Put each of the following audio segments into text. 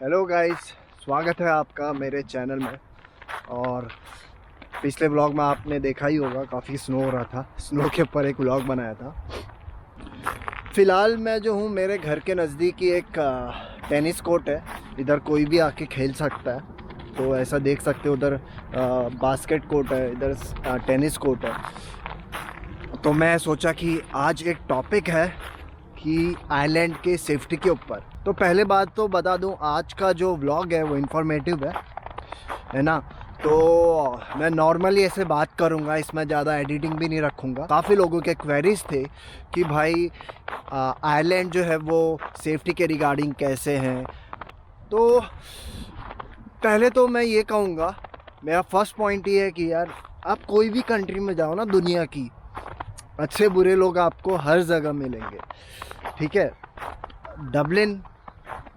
Hello guys, स्वागत है आपका मेरे चैनल में। और पिछले व्लॉग में आपने देखा ही होगा, काफ़ी स्नो हो रहा था। स्नो के ऊपर एक व्लॉग बनाया था। फ़िलहाल मैं जो हूँ, मेरे घर के नज़दीक ही एक टेनिस कोर्ट है। इधर कोई भी आके खेल सकता है। तो ऐसा देख सकते हो, उधर बास्केट कोर्ट है, इधर टेनिस कोर्ट है। तो मैं सोचा कि आज एक टॉपिक है कि आइलैंड के सेफ्टी के ऊपर। तो पहले बात तो बता दूं, आज का जो व्लॉग है वो इन्फॉर्मेटिव है ना। तो मैं नॉर्मली ऐसे बात करूंगा, इसमें ज़्यादा एडिटिंग भी नहीं रखूंगा। काफ़ी लोगों के क्वेरीज थे कि भाई आइलैंड जो है वो सेफ्टी के रिगार्डिंग कैसे हैं। तो पहले तो मैं ये कहूँगा, मेरा फर्स्ट पॉइंट ये है कि यार, आप कोई भी कंट्री में जाओ ना दुनिया की, अच्छे बुरे लोग आपको हर जगह मिलेंगे, ठीक है। डबलिन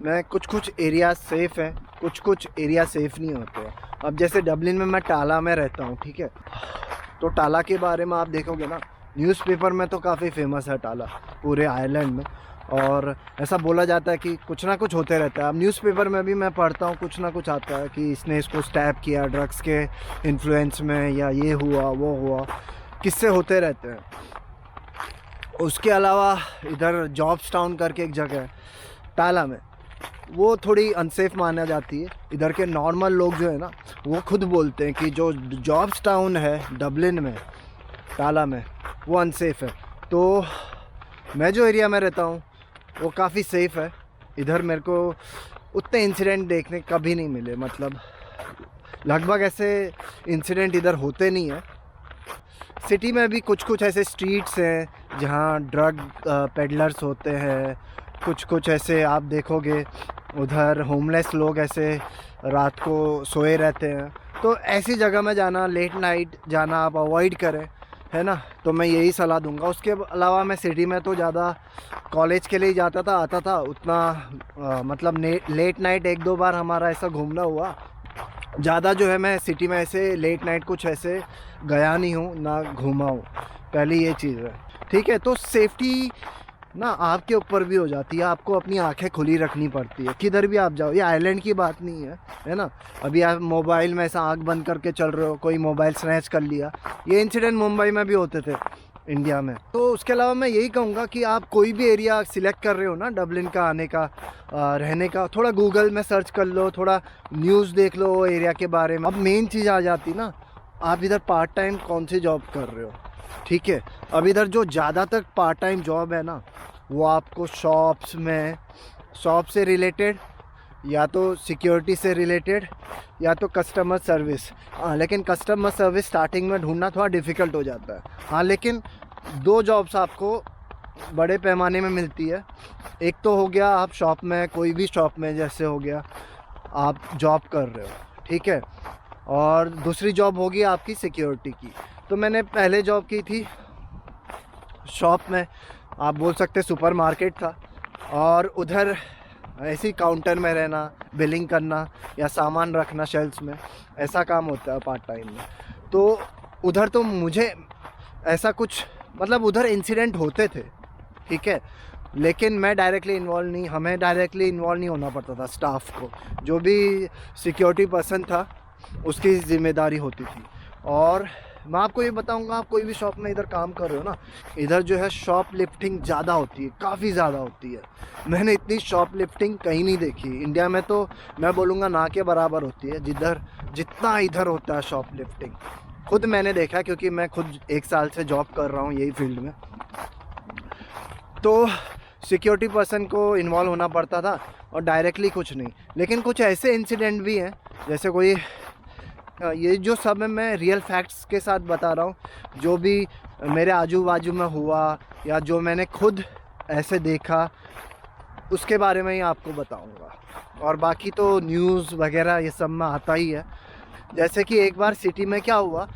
में कुछ कुछ एरिया सेफ़ है, कुछ कुछ एरिया सेफ़ नहीं होते हैं। अब जैसे डबलिन में मैं टाला में रहता हूँ, ठीक है। तो टाला के बारे में आप देखोगे ना, न्यूज़पेपर में तो काफ़ी फेमस है टाला पूरे आइलैंड में। और ऐसा बोला जाता है कि कुछ ना कुछ होते रहता है। अब न्यूज़पेपर में भी मैं पढ़ता हूँ, कुछ ना कुछ आता है कि इसने इसको स्टैप किया ड्रग्स के इन्फ्लुएंस में, या ये हुआ वो हुआ, किस्से होते रहते हैं। उसके अलावा इधर जॉब्स टाउन करके एक जगह है टाला में, वो थोड़ी अनसेफ माना जाती है। इधर के नॉर्मल लोग जो है ना, वो खुद बोलते हैं कि जो जॉब्स टाउन है डबलिन में, टाला में, वो अनसेफ है। तो मैं जो एरिया में रहता हूँ वो काफ़ी सेफ़ है। इधर मेरे को उतने इंसिडेंट देखने कभी नहीं मिले, मतलब लगभग ऐसे इंसिडेंट इधर होते नहीं है। सिटी में भी कुछ कुछ ऐसे स्ट्रीट्स हैं जहाँ ड्रग पेडलर्स होते हैं। कुछ कुछ ऐसे आप देखोगे, उधर होमलेस लोग ऐसे रात को सोए रहते हैं। तो ऐसी जगह में जाना, लेट नाइट जाना आप अवॉइड करें, है ना। तो मैं यही सलाह दूंगा। उसके अलावा मैं सिटी में तो ज़्यादा कॉलेज के लिए ही जाता था, आता था उतना मतलब लेट नाइट एक दो बार हमारा ऐसा घूमना हुआ। ज़्यादा जो है मैं सिटी में ऐसे लेट नाइट कुछ ऐसे गया नहीं हूँ ना घूमा हूँ। पहली ये चीज़ है, ठीक है। तो सेफ्टी ना आपके ऊपर भी हो जाती है, आपको अपनी आंखें खुली रखनी पड़ती है किधर भी आप जाओ। ये आइलैंड की बात नहीं है ना। अभी आप मोबाइल में ऐसा आँख बंद करके चल रहे हो, कोई मोबाइल स्नैच कर लिया, ये इंसिडेंट मुंबई में भी होते थे, इंडिया में। तो उसके अलावा मैं यही कहूँगा कि आप कोई भी एरिया सिलेक्ट कर रहे हो ना डबलिन का आने का, रहने का, थोड़ा गूगल में सर्च कर लो, थोड़ा न्यूज़ देख लो एरिया के बारे में। अब मेन चीज़ आ जाती ना, आप इधर पार्ट टाइम कौन सी जॉब कर रहे हो, ठीक है। अब इधर जो ज़्यादातर पार्ट टाइम जॉब है ना, वो आपको शॉप्स में, शॉप से रिलेटेड, या तो सिक्योरिटी से रिलेटेड, या तो कस्टमर सर्विस। हाँ, लेकिन कस्टमर सर्विस स्टार्टिंग में ढूंढना थोड़ा डिफ़िकल्ट हो जाता है। हाँ, लेकिन दो जॉब्स आपको बड़े पैमाने में मिलती है। एक तो हो गया आप शॉप में, कोई भी शॉप में जैसे हो गया आप जॉब कर रहे हो, ठीक है। और दूसरी जॉब होगी आपकी सिक्योरिटी की। तो मैंने पहले जॉब की थी शॉप में, आप बोल सकते सुपरमार्केट था। और उधर ऐसी काउंटर में रहना, बिलिंग करना या सामान रखना शेल्फ्स में, ऐसा काम होता है पार्ट टाइम में। तो उधर तो मुझे ऐसा कुछ, मतलब उधर इंसिडेंट होते थे, ठीक है। लेकिन मैं डायरेक्टली इन्वॉल्व नहीं, हमें डायरेक्टली इन्वॉल्व नहीं होना पड़ता था। स्टाफ को, जो भी सिक्योरिटी पर्सन था, उसकी ज़िम्मेदारी होती थी। और मैं आपको ये बताऊंगा, आप कोई भी शॉप में इधर काम कर रहे हो ना, इधर जो है शॉप लिफ्टिंग ज़्यादा होती है, काफ़ी ज़्यादा होती है। मैंने इतनी शॉप लिफ्टिंग कहीं नहीं देखी इंडिया में। तो मैं बोलूँगा ना के बराबर होती है जिधर, जितना इधर होता है शॉप लिफ्टिंग। खुद मैंने देखा, क्योंकि मैं खुद 1 साल से जॉब कर रहा हूँ यही फील्ड में। तो सिक्योरिटी पर्सन को इन्वॉल्व होना पड़ता था, और डायरेक्टली कुछ नहीं। लेकिन कुछ ऐसे इंसिडेंट भी हैं, जैसे कोई, ये जो सब है मैं रियल फैक्ट्स के साथ बता रहा हूँ, जो भी मेरे आजू बाजू में हुआ या जो मैंने खुद ऐसे देखा, उसके बारे में ही आपको बताऊँगा। और बाकी तो न्यूज़ वगैरह ये सब में आता ही है। जैसे कि एक बार सिटी में क्या हुआ,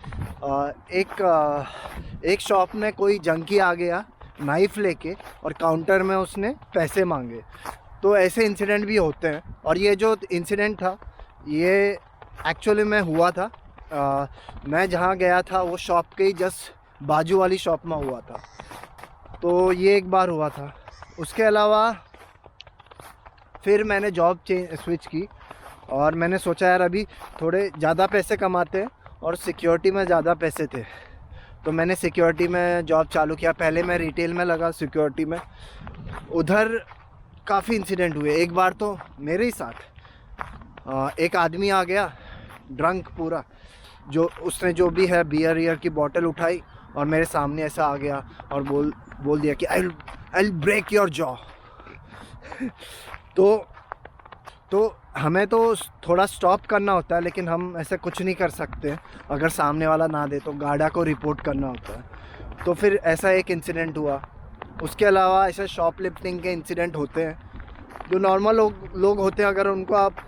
एक शॉप में कोई जंकी आ गया नाइफ़ लेके, और काउंटर में उसने पैसे मांगे। तो ऐसे इंसिडेंट भी होते हैं। और ये जो इंसिडेंट था, ये एक्चुअली में हुआ था, मैं जहाँ गया था वो शॉप के ही जस्ट बाजू वाली शॉप में हुआ था। तो ये एक बार हुआ था। उसके अलावा फिर मैंने जॉब स्विच की और मैंने सोचा यार अभी थोड़े ज़्यादा पैसे कमाते हैं और सिक्योरिटी में ज़्यादा पैसे थे, तो मैंने सिक्योरिटी में जॉब चालू किया। पहले मैं रिटेल में लगा सिक्योरिटी में। उधर काफ़ी इंसिडेंट हुए। एक बार तो मेरे ही साथ एक आदमी आ गया ड्रंक पूरा, जो उसने जो भी है बियर की बोतल उठाई और मेरे सामने ऐसा आ गया और बोल दिया कि आई ब्रेक योर जॉ। तो हमें तो थोड़ा स्टॉप करना होता है, लेकिन हम ऐसे कुछ नहीं कर सकते अगर सामने वाला ना दे, तो गार्डा को रिपोर्ट करना होता है। तो फिर ऐसा एक इंसिडेंट हुआ। उसके अलावा ऐसे शॉप लिफ्टिंग के इंसिडेंट होते हैं जो नॉर्मल लोग होते हैं, अगर उनको आप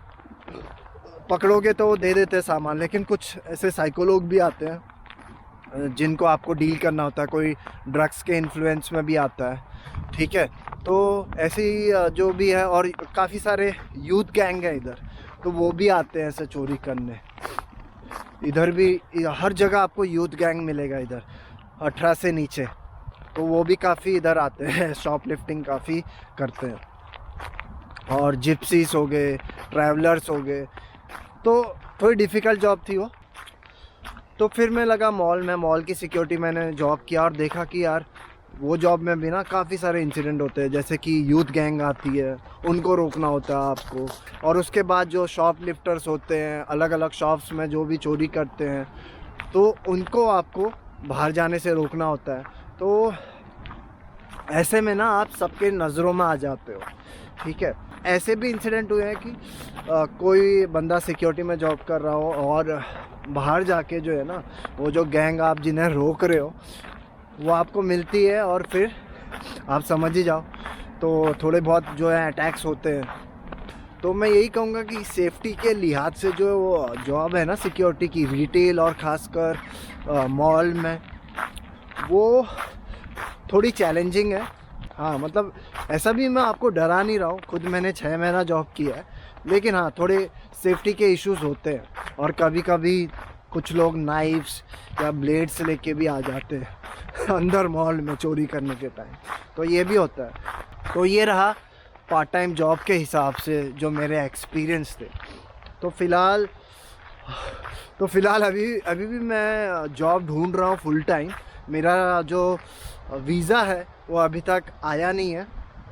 पकड़ोगे तो वो दे देते हैं सामान, लेकिन कुछ ऐसे साइको लोग भी आते हैं जिनको आपको डील करना होता है। कोई ड्रग्स के इन्फ्लुएंस में भी आता है, ठीक है। तो ऐसे ही जो भी है, और काफ़ी सारे यूथ गैंग है इधर, तो वो भी आते हैं ऐसे चोरी करने। इधर भी हर जगह आपको यूथ गैंग मिलेगा इधर 18 से नीचे, तो वो भी काफ़ी इधर आते हैं, शॉप लिफ्टिंग काफ़ी करते हैं। और जिप्सीज हो गए, ट्रैवलर्स हो गए, तो थोड़ी डिफ़िकल्ट जॉब थी वो। तो फिर मैं लगा मॉल की सिक्योरिटी मैंने जॉब किया और देखा कि यार वो जॉब में भी ना काफ़ी सारे इंसिडेंट होते हैं, जैसे कि यूथ गैंग आती है, उनको रोकना होता है आपको। और उसके बाद जो शॉप लिफ्टर्स होते हैं अलग अलग शॉप्स में जो भी चोरी करते हैं, तो उनको आपको बाहर जाने से रोकना होता है। तो ऐसे में ना आप सबके नज़रों में आ जाते हो, ठीक है। ऐसे भी इंसिडेंट हुए हैं कि कोई बंदा सिक्योरिटी में जॉब कर रहा हो और बाहर जाके जो है ना, वो जो गैंग आप जिन्हें रोक रहे हो वो आपको मिलती है, और फिर आप समझ ही जाओ, तो थोड़े बहुत जो है अटैक्स होते हैं। तो मैं यही कहूँगा कि सेफ्टी के लिहाज से जो वो जॉब है ना सिक्योरिटी की, रिटेल और ख़ासकर मॉल में, वो थोड़ी चैलेंजिंग है। हाँ, मतलब ऐसा भी मैं आपको डरा नहीं रहा हूँ, खुद मैंने 6 महीना जॉब किया है, लेकिन हाँ थोड़े सेफ्टी के इश्यूज होते हैं। और कभी कभी कुछ लोग नाइफ्स या ब्लेड्स लेके भी आ जाते हैं अंदर मॉल में चोरी करने के टाइम, तो ये भी होता है। तो ये रहा पार्ट टाइम जॉब के हिसाब से जो मेरे एक्सपीरियंस थे। तो फ़िलहाल अभी भी मैं जॉब ढूंढ रहा हूँ फुल टाइम। मेरा जो वीज़ा है वो अभी तक आया नहीं है,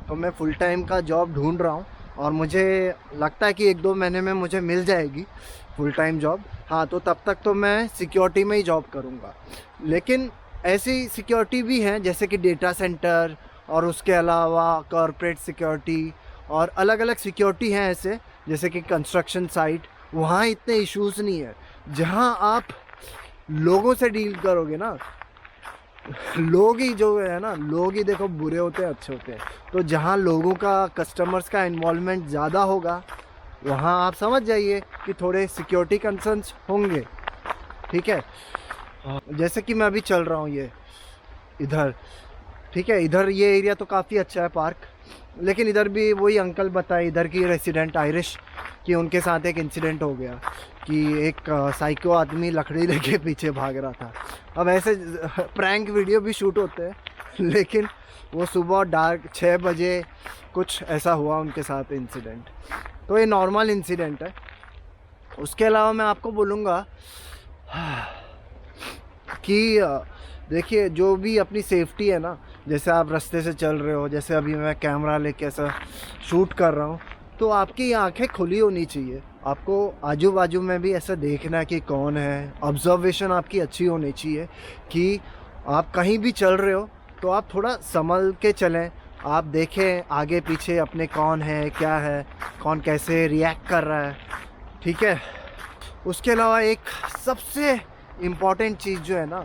तो मैं फुल टाइम का जॉब ढूंढ रहा हूँ और मुझे लगता है कि 1-2 महीने में मुझे मिल जाएगी फुल टाइम जॉब। हाँ, तो तब तक तो मैं सिक्योरिटी में ही जॉब करूँगा। लेकिन ऐसी सिक्योरिटी भी हैं जैसे कि डेटा सेंटर, और उसके अलावा कॉर्पोरेट सिक्योरिटी, और अलग अलग सिक्योरिटी हैं ऐसे, जैसे कि कंस्ट्रक्शन साइट। वहाँ इतने इश्यूज़ नहीं है। जहाँ आप लोगों से डील करोगे ना, लोग ही जो है ना, लोग ही देखो बुरे होते हैं अच्छे होते हैं, तो जहाँ लोगों का, कस्टमर्स का इन्वॉल्वमेंट ज़्यादा होगा, वहाँ आप समझ जाइए कि थोड़े सिक्योरिटी कंसर्न्स होंगे, ठीक है। जैसे कि मैं अभी चल रहा हूँ ये इधर, ठीक है, इधर ये एरिया तो काफ़ी अच्छा है, पार्क, लेकिन इधर भी वही अंकल बताए, इधर की रेसिडेंट आयरिश, कि उनके साथ एक इंसिडेंट हो गया कि एक साइको आदमी लकड़ी लेके पीछे भाग रहा था। अब ऐसे प्रैंक वीडियो भी शूट होते हैं, लेकिन वो सुबह डार्क 6 बजे कुछ ऐसा हुआ उनके साथ इंसिडेंट। तो ये नॉर्मल इंसिडेंट है। उसके अलावा मैं आपको बोलूँगा कि देखिए, जो भी अपनी सेफ्टी है ना, जैसे आप रास्ते से चल रहे हो, जैसे अभी मैं कैमरा लेके ऐसा शूट कर रहा हूँ, तो आपकी आंखें खुली होनी चाहिए। आपको आजू बाजू में भी ऐसा देखना है कि कौन है, ऑब्जर्वेशन आपकी अच्छी होनी चाहिए कि आप कहीं भी चल रहे हो तो आप थोड़ा संभल के चलें। आप देखें आगे पीछे अपने कौन है, क्या है, कौन कैसे रिएक्ट कर रहा है, ठीक है। उसके अलावा एक सबसे इम्पॉर्टेंट चीज़ जो है ना,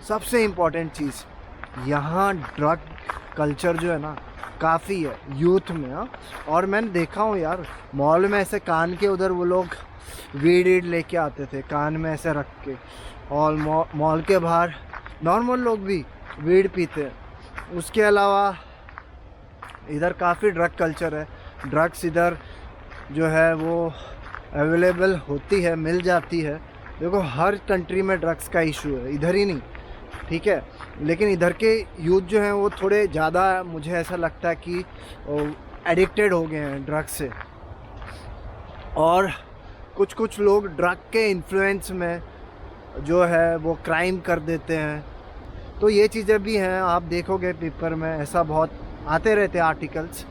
सबसे इम्पॉर्टेंट चीज़, यहाँ ड्रग कल्चर जो है ना काफ़ी है यूथ में। हाँ, और मैंने देखा हूँ यार, मॉल में ऐसे कान के उधर वो लोग वीड लेके आते थे कान में ऐसे रख के, और मॉल के बाहर नॉर्मल लोग भी वीड पीते हैं। उसके अलावा इधर काफ़ी ड्रग कल्चर है। ड्रग्स इधर जो है वो अवेलेबल होती है, मिल जाती है। देखो, हर कंट्री में ड्रग्स का इशू है, इधर ही नहीं, ठीक है। लेकिन इधर के यूथ जो हैं वो थोड़े ज़्यादा, मुझे ऐसा लगता है कि एडिक्टेड हो गए हैं ड्रग से, और कुछ कुछ लोग ड्रग के इन्फ्लुएंस में जो है वो क्राइम कर देते हैं। तो ये चीज़ें भी हैं, आप देखोगे पेपर में ऐसा बहुत आते रहते आर्टिकल्स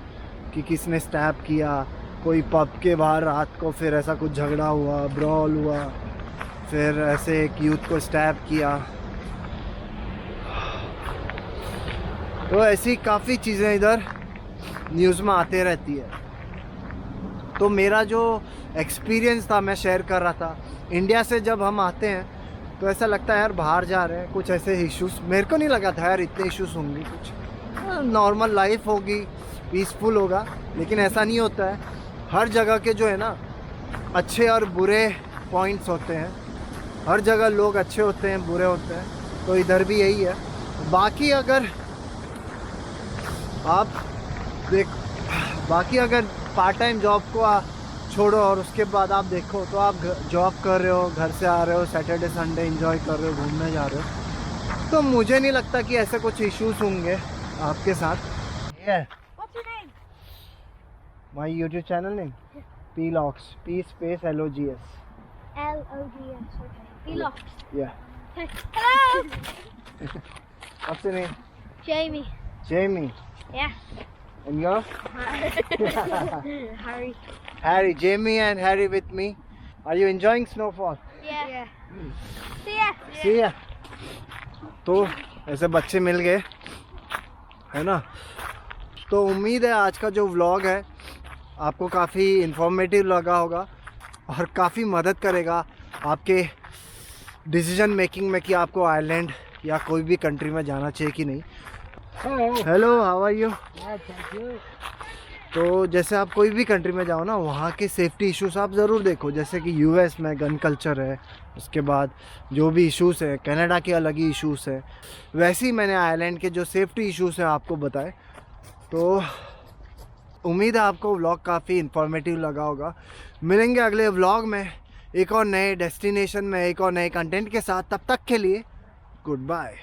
कि किसने स्टैप किया, कोई पब के बाहर रात को फिर ऐसा कुछ झगड़ा हुआ, ब्रॉल हुआ, फिर ऐसे एक यूथ को स्टैप किया। तो ऐसी काफ़ी चीज़ें इधर न्यूज़ में आते रहती है। तो मेरा जो एक्सपीरियंस था मैं शेयर कर रहा था। इंडिया से जब हम आते हैं तो ऐसा लगता है यार बाहर जा रहे हैं, कुछ ऐसे इश्यूज मेरे को नहीं लगा था यार इतने इश्यूज होंगे, कुछ नॉर्मल लाइफ होगी, पीसफुल होगा, लेकिन ऐसा नहीं होता है। हर जगह के जो है ना अच्छे और बुरे पॉइंट्स होते हैं, हर जगह लोग अच्छे होते हैं, बुरे होते हैं, तो इधर भी यही है। बाकी अगर पार्ट टाइम जॉब को छोड़ो और उसके बाद आप देखो तो आप जॉब कर रहे हो, घर से आ रहे हो, सैटरडे संडे एंजॉय कर रहे हो, घूमने जा रहे हो, तो मुझे नहीं लगता कि ऐसे कुछ इश्यूज होंगे आपके साथ। What's your name? My YouTube channel name Plogs, P space LOGS. L-O-G-S. Okay. Vlogs. Yeah. Hello. What's your name? Jamie. Jamie. Yeah. And yours? Harry. Harry. Jamie and Harry with me. Are you enjoying snowfall? Yeah. See ya. See ya. तो ऐसे बच्चे मिल गए है ना। तो उम्मीद है आज का जो व्लॉग है आपको काफ़ी इन्फॉर्मेटिव लगा होगा और काफ़ी मदद करेगा आपके डिसीजन मेकिंग में कि आपको आयरलैंड या कोई भी कंट्री में जाना चाहिए कि नहीं। Hello, how are you? तो जैसे आप कोई भी कंट्री में जाओ ना, वहाँ के सेफ्टी इश्यूज आप ज़रूर देखो। जैसे कि यूएस में गन कल्चर है, उसके बाद जो भी इश्यूज़ है, कनाडा के अलग ही इश्यूज़ है, वैसे ही मैंने आयरलैंड के जो सेफ्टी इश्यूज़ हैं आपको बताए। तो उम्मीद है आपको व्लॉग काफ़ी इन्फॉर्मेटिव लगा होगा। मिलेंगे अगले व्लॉग में एक और नए डेस्टिनेशन में, एक और नए कंटेंट के साथ। तब तक के लिए गुड बाय।